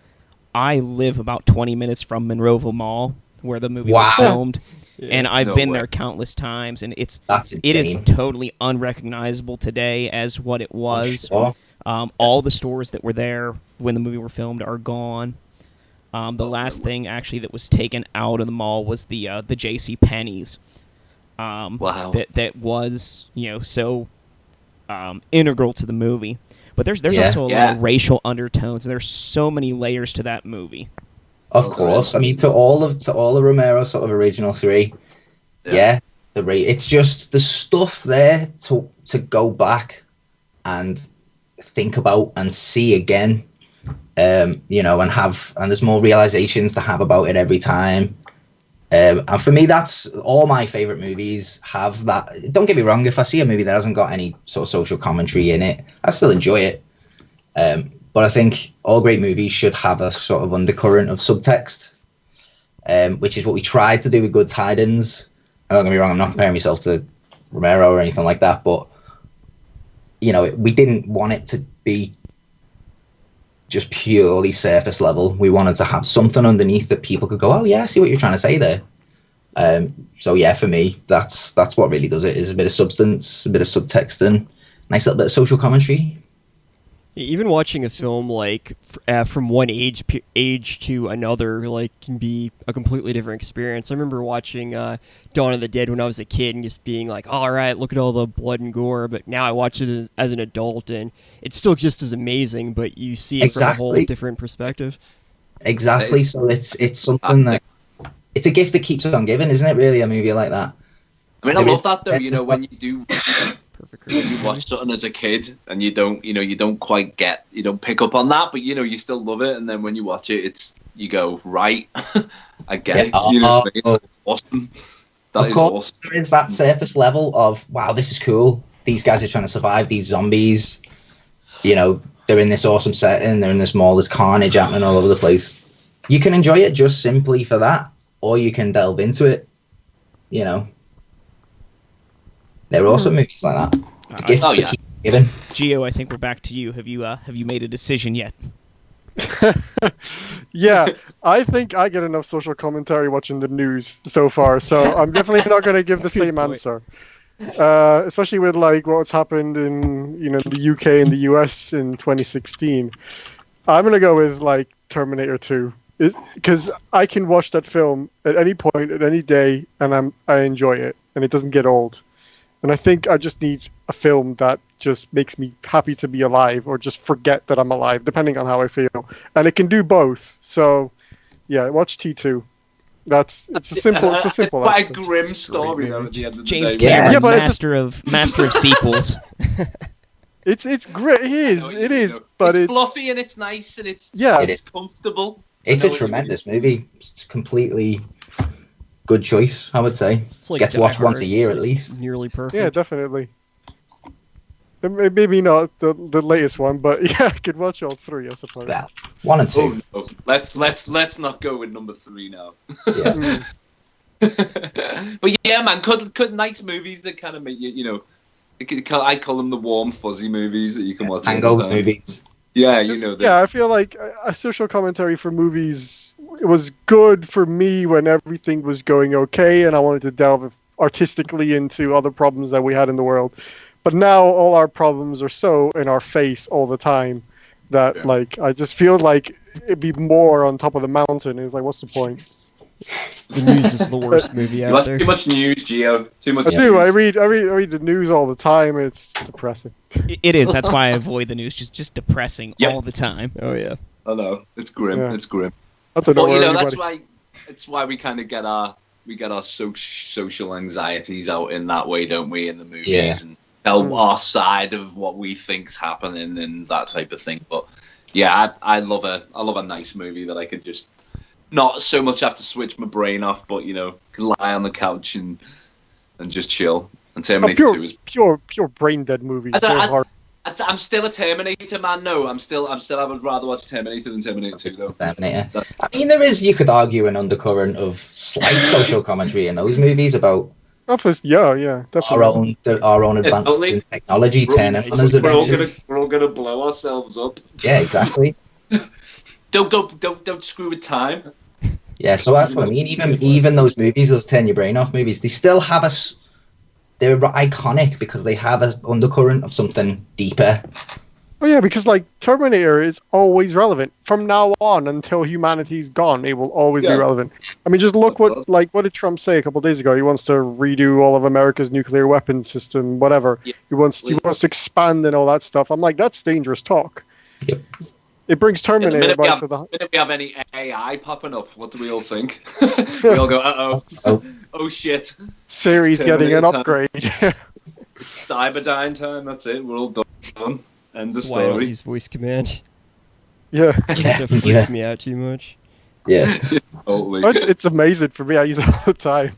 I live about 20 minutes from Monroeville Mall, where the movie was filmed, and I've been there countless times, and it is totally unrecognizable today as what it was. Sure. All the stores that were there when the movie were filmed are gone. The last thing actually that was taken out of the mall was the J.C. Penney's. Wow. That was so integral to the movie. But there's also a lot of racial undertones, and there's so many layers to that movie. Of course, I mean to all of Romero's sort of original three, it's just the stuff there to go back and think about and see again, and there's more realizations to have about it every time. And for me, that's all my favorite movies have that. Don't get me wrong, if I see a movie that hasn't got any sort of social commentary in it, I still enjoy it. But I think all great movies should have a sort of undercurrent of subtext, which is what we tried to do with Good Tidings. Don't get me wrong, I'm not comparing myself to Romero or anything like that, but we didn't want it to be just purely surface level. We wanted to have something underneath that people could go, oh yeah, I see what you're trying to say there. So yeah, for me, that's what really does it, is a bit of substance, a bit of subtext, and nice little bit of social commentary. Even watching a film like from one age to another, like, can be a completely different experience. I remember watching Dawn of the Dead when I was a kid and just being like, "All right, look at all the blood and gore." But now I watch it as an adult, and it's still just as amazing. But you see it from a whole different perspective. Exactly. So it's something that it's a gift that keeps on giving, isn't it? Really, a movie like that. I mean, I love that though. You know, when you watch something as a kid and you don't quite you don't pick up on that, but you still love it. And then when you watch it, you go, right, I get it. You know, awesome. That is awesome. There is that surface level of, wow, this is cool. These guys are trying to survive these zombies. They're in this awesome setting. They're in this mall. There's carnage happening all over the place. You can enjoy it just simply for that, or you can delve into it. There are also movies like that. Gifts that keep giving. Gio, I think we're back to you. Have you made a decision yet? Yeah, I think I get enough social commentary watching the news so far, so I'm definitely not going to give the same answer. Especially with like what's happened in the UK and the US in 2016. I'm going to go with like Terminator 2, because I can watch that film at any point, at any day, and I enjoy it, and it doesn't get old. And I think I just need a film that just makes me happy to be alive, or just forget that I'm alive, depending on how I feel. And it can do both. So, yeah, watch T2. It's a simple quite a grim story though at the end of the James day. Cameron, master of sequels. It's great. It is, but it's fluffy and it's nice and it's comfortable. It's a tremendous movie. It's completely good choice, I would say. It's like Gets watched once a year at least. Nearly perfect. Yeah, definitely. Maybe not the latest one, but yeah, I could watch all three, I suppose. Well, 1 and 2. Oh, no. Let's not go with number 3 now. Yeah. But yeah, man, could nice movies that kind of make you, I call them the warm fuzzy movies that you can watch. Hangover movies. Yeah, I feel like a social commentary for movies, it was good for me when everything was going okay and I wanted to delve artistically into other problems that we had in the world. But now all our problems are so in our face all the time that like I just feel like it'd be more on top of the mountain. It's like, what's the point? The news is the worst movie out there. Too much news, Gio. Too much. I do. I read the news all the time. It's depressing. It is. That's why I avoid the news. Just depressing all the time. Oh yeah. I know. It's grim. Yeah. It's grim. I don't know. Well, that's why we kind of get our social anxieties out in that way, don't we? In the movies and tell our side of what we think's happening and that type of thing. But yeah, I love a nice movie that I could just not so much have to switch my brain off, but can lie on the couch and just chill. And Terminator 2 is pure brain dead movie. I'm still a Terminator man. No, I would rather watch Terminator than Terminator 2 though. Terminator. I mean, you could argue an undercurrent of slight social commentary in those movies about definitely our own advances in technology turning on us eventually. We're all gonna blow ourselves up. Yeah, exactly. Don't screw with time. Yeah, so that's what I mean. Even those movies, those turn your brain off movies, they still have they're iconic because they have an undercurrent of something deeper. Oh yeah, because like Terminator is always relevant from now on until humanity's gone. It will always be relevant. I mean, just look what did Trump say a couple of days ago? He wants to redo all of America's nuclear weapon system, whatever. Yeah. He wants to expand and all that stuff. I'm like, that's dangerous talk. Yep. It brings Terminator back to the. The minute we have any AI popping up, what do we all think? We all go, oh shit. Siri's getting an upgrade. Cyberdyne time. That's it. We're all done. End the story. Why not use voice command? Yeah. That freaks me out too much. Yeah. Totally. It's amazing for me. I use it all the time.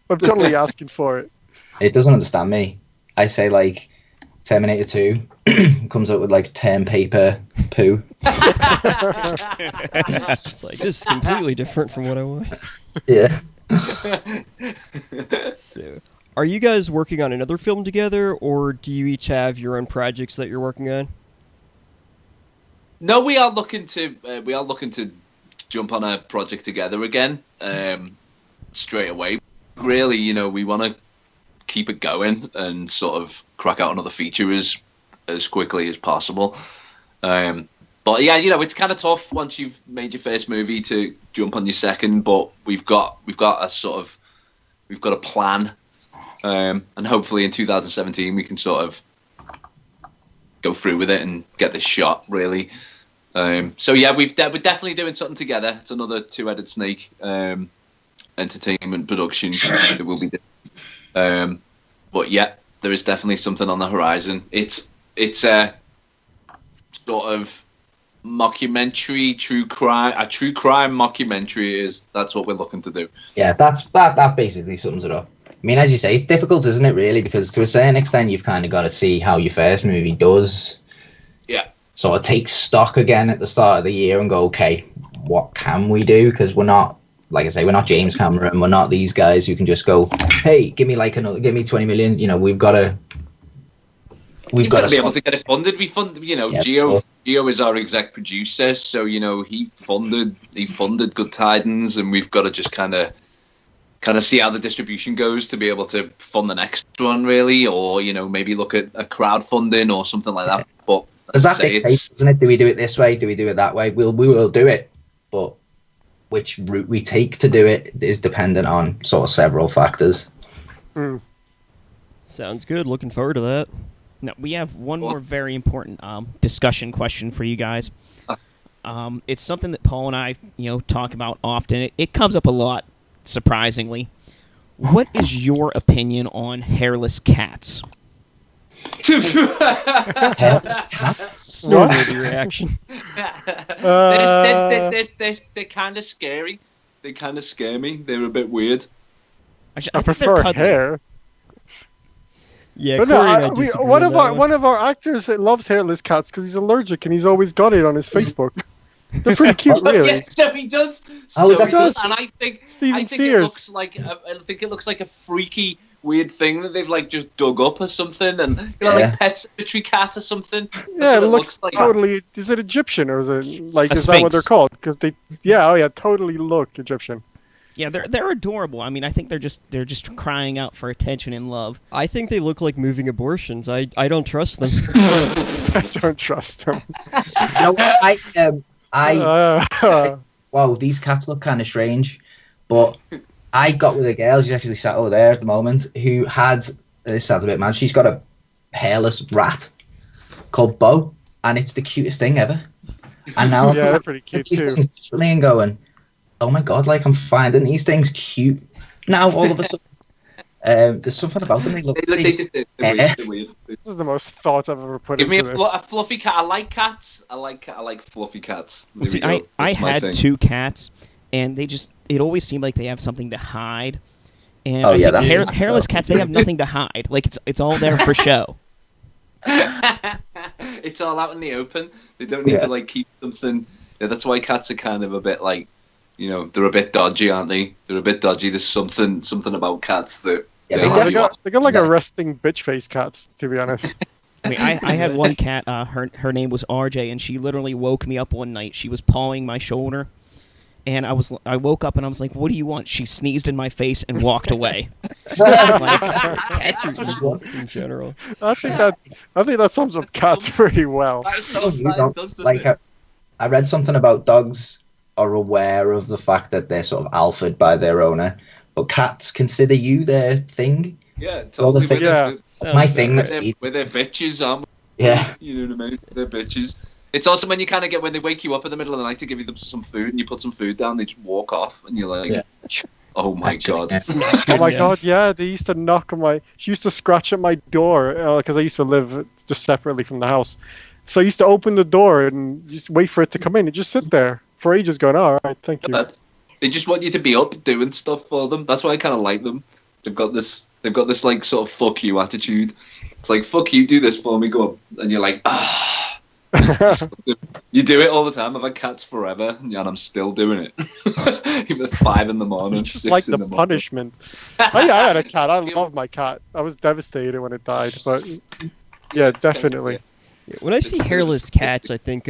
I'm totally asking for it. It doesn't understand me. I say like Terminator 2 comes up with like term paper poo. It's like, this is completely different from what I want. Yeah. So, are you guys working on another film together, or do you each have your own projects that you're working on? No, we are looking to jump on a project together again, straight away. Really, we want to keep it going and sort of crack out another feature as quickly as possible. But yeah, it's kind of tough once you've made your first movie to jump on your second. But we've got a plan, and hopefully in 2017 we can sort of go through with it and get this shot really. So yeah, we're definitely doing something together. It's another two-headed snake entertainment production that we'll be doing. But yeah, there is definitely something on the horizon. It's a sort of mockumentary, true crime mockumentary. That's what we're looking to do. Yeah, that basically sums it up. I mean, as you say, it's difficult, isn't it, really? Because to a certain extent, you've kind of got to see how your first movie does. Yeah. Sort of take stock again at the start of the year and go, okay, what can we do? Because we're not, like I say, we're not James Cameron. We're not these guys who can just go, hey, give me 20 million. We've got to be able to get it funded. We fund, Gio is our exec producer, so he funded Good Tidings, and we've got to just kind of see how the distribution goes to be able to fund the next one, really, or maybe look at a crowdfunding or something like that. But does that dictate, doesn't it? Do we do it this way? Do we do it that way? We will do it, but which route we take to do it is dependent on sort of several factors. Sounds good. Looking forward to that. Now, we have one more very important discussion question for you guys. It's something that Paul and I, talk about often. It comes up a lot, surprisingly. What is your opinion on hairless cats? Hairless cats? No reaction. They're kind of scary. They kind of scare me. They're a bit weird. I prefer hair. Yeah, but Corey and I no, disagree one on of that one of our actors that loves hairless cats because he's allergic and he's always got it on his Facebook. They're pretty cute, really. Yeah, so he does. Oh, he does. And I think Sears. it looks like a freaky, weird thing that they've just dug up or something, and like Pet Cemetery cat or something. Yeah, it looks like totally. Is it Egyptian or is it is Sphinx. that what they're called? Because totally look Egyptian. Yeah, they're adorable. I mean, I think they're just crying out for attention and love. I think they look like moving abortions. I don't trust them. I don't trust them. Wow, these cats look kind of strange, but I got with a girl. She's actually sat over there at the moment. Who had this sounds a bit mad. She's got a hairless rat called Bo, and it's the cutest thing ever. And now they're pretty cute too. And going, oh my god, I'm finding these things cute now. All of a sudden, there's something about them. They look. They're weird. This is the most thought I've ever put Give me into this. a fluffy cat. I like cats. I like fluffy cats. Well, see, I had two cats, and it always seemed like they have something to hide. And hairless cats, they have nothing to hide. It's all there for show. It's all out in the open. They don't need to keep something. Yeah, that's why cats are kind of a bit they're a bit dodgy, aren't they? They're a bit dodgy. There's something about cats that. Yeah, they got a resting bitch face cats, to be honest. I mean, I had one cat. Her name was RJ, and she literally woke me up one night. She was pawing my shoulder, and I woke up and I was like, "What do you want?" She sneezed in my face and walked away. Cats are evil in general. I think that sums up cats pretty well. I read something about dogs are aware of the fact that they're sort of alphaed by their owner, but cats consider you their thing. Yeah, totally. My thing. With their bitches, Yeah. You know what I mean? They're bitches. It's also when you kind of when they wake you up in the middle of the night to give you them some food, and you put some food down, they just walk off, and you're like, oh my god. Oh my god, yeah, they used to knock on she used to scratch at my door, because I used to live just separately from the house. So I used to open the door and just wait for it to come in and just sit there for ages going, all right, thank you. They just want you to be up doing stuff for them. That's why I kind of like them. They've got this sort of fuck you attitude. It's like, fuck you, do this for me, go up. And you're like, ah. You do it all the time. I've had cats forever, and I'm still doing it. Even at 5 in the morning. It's just like the punishment. I had a cat. I love my cat. I was devastated when it died, but yeah, definitely. When I see hairless cats, I think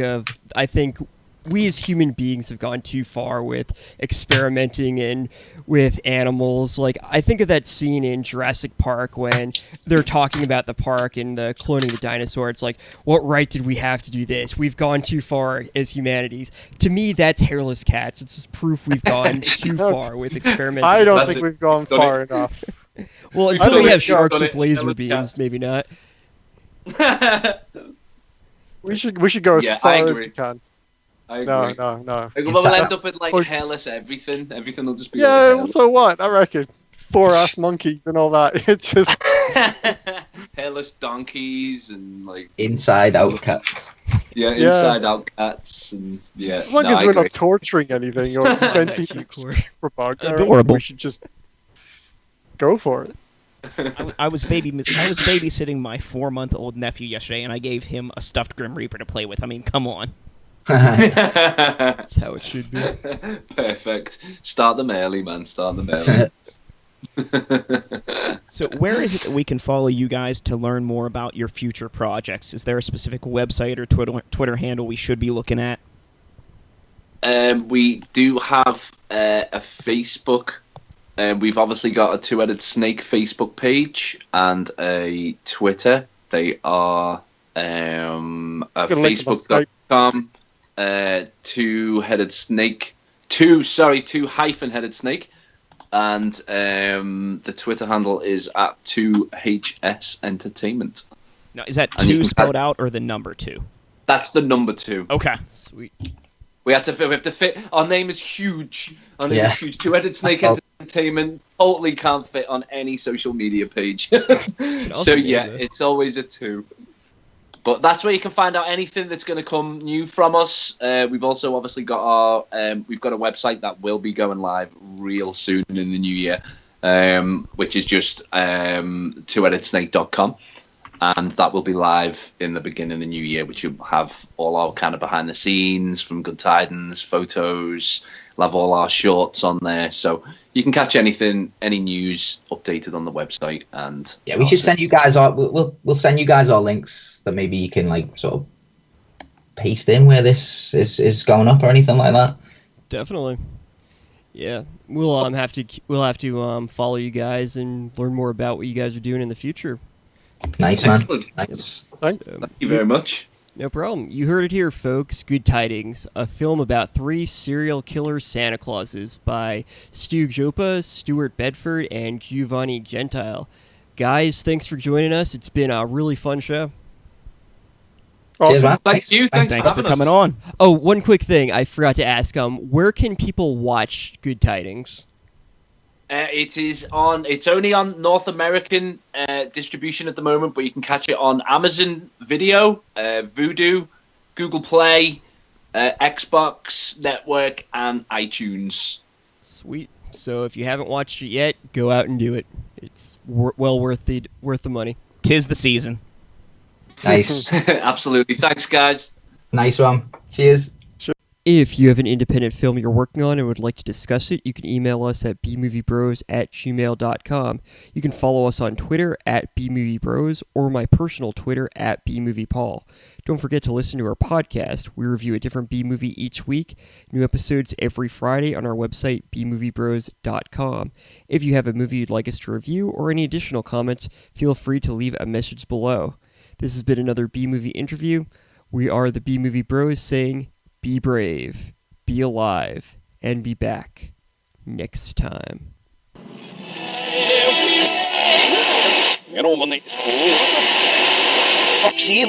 we as human beings have gone too far with experimenting and with animals. Like, I think of that scene in Jurassic Park when they're talking about the park and the cloning the dinosaur. It's like, what right did we have to do this? We've gone too far as humanities. To me, that's hairless cats. It's just proof we've gone too far with experimenting. I don't That's think it. we've gone Done far it. enough. Well, We've until done we it. have sharks Done with it. laser Hairless beams, cats. maybe not. We should go as Yeah, I far as agree. we can. I No, agree. no, no. We'll end up with like hairless everything. Everything will just be like Yeah, hairless. so what? I reckon 4-ass monkeys and all that. It's just hairless donkeys and like Inside out cats. inside out cats and as long as I we're agree. not torturing anything or Find that inventing cute core. super bug. I reckon Adorable. we should just go for it. I was babysitting my 4-month-old nephew yesterday, and I gave him a stuffed Grim Reaper to play with. I mean, come on. That's how it should be. Perfect. Start them early, man. Start them early. So where is it that we can follow you guys to learn more about your future projects? Is there a specific website or Twitter handle we should be looking at? We do have a Facebook. We've obviously got a Two-Headed Snake Facebook page and a Twitter. They are Facebook.com Two-Headed Snake. Two-Headed Snake. And the Twitter handle is at 2HS Entertainment. Now, is that And you 2 can- spelled out or the number 2? That's the number 2. Okay. Sweet. We have to fit. Our name is huge. Our name Yeah. is huge. Two-Headed Snake Oh. Entertainment totally can't fit on any social media page. So awesome yeah, name, though. it's always a 2. But that's where you can find out anything that's going to come new from us. We've also obviously got our we've got a website that will be going live real soon in the new year, which is just twoheadedsnake.com. And that will be live in the beginning of the new year, which will have all our kind of behind the scenes from Good Tidings, photos. We'll have all our shorts on there. So you can catch anything, any news updated on the website. And Yeah, we should send you guys our. We'll send you guys our links that maybe you can like sort of paste in where this is going up or anything like that. Definitely. Yeah, we'll have to follow you guys and learn more about what you guys are doing in the future. Nice, man. Excellent. Nice. Thanks. So, Thank you very much. no problem. You heard it here, folks. Good Tidings, a film about 3 serial killer Santa Clauses by Jopia, Stuart Bedford, and Giovanni Gentile. Guys, thanks for joining us. It's been a really fun show. Cheers, man. Thank you. Thanks Thanks for having coming us. on. Oh, one quick thing I forgot to ask. Where can people watch Good Tidings? It's only on North American distribution at the moment, but you can catch it on Amazon Video, Vudu, Google Play, Xbox Network, and iTunes. Sweet. So if you haven't watched it yet, go out and do it. It's well worth the money. 'Tis the season. Nice. Absolutely. Thanks, guys. Nice one. Cheers. If you have an independent film you're working on and would like to discuss it, you can email us at bmoviebros@gmail.com. You can follow us on Twitter at bmoviebros or my personal Twitter at bmoviepaul. Don't forget to listen to our podcast. We review a different B-movie each week. New episodes every Friday on our website, bmoviebros.com. If you have a movie you'd like us to review or any additional comments, feel free to leave a message below. This has been another B-movie interview. We are the B-Movie Bros saying, be brave, be alive, and be back next time. Jag rånar inte. Och sen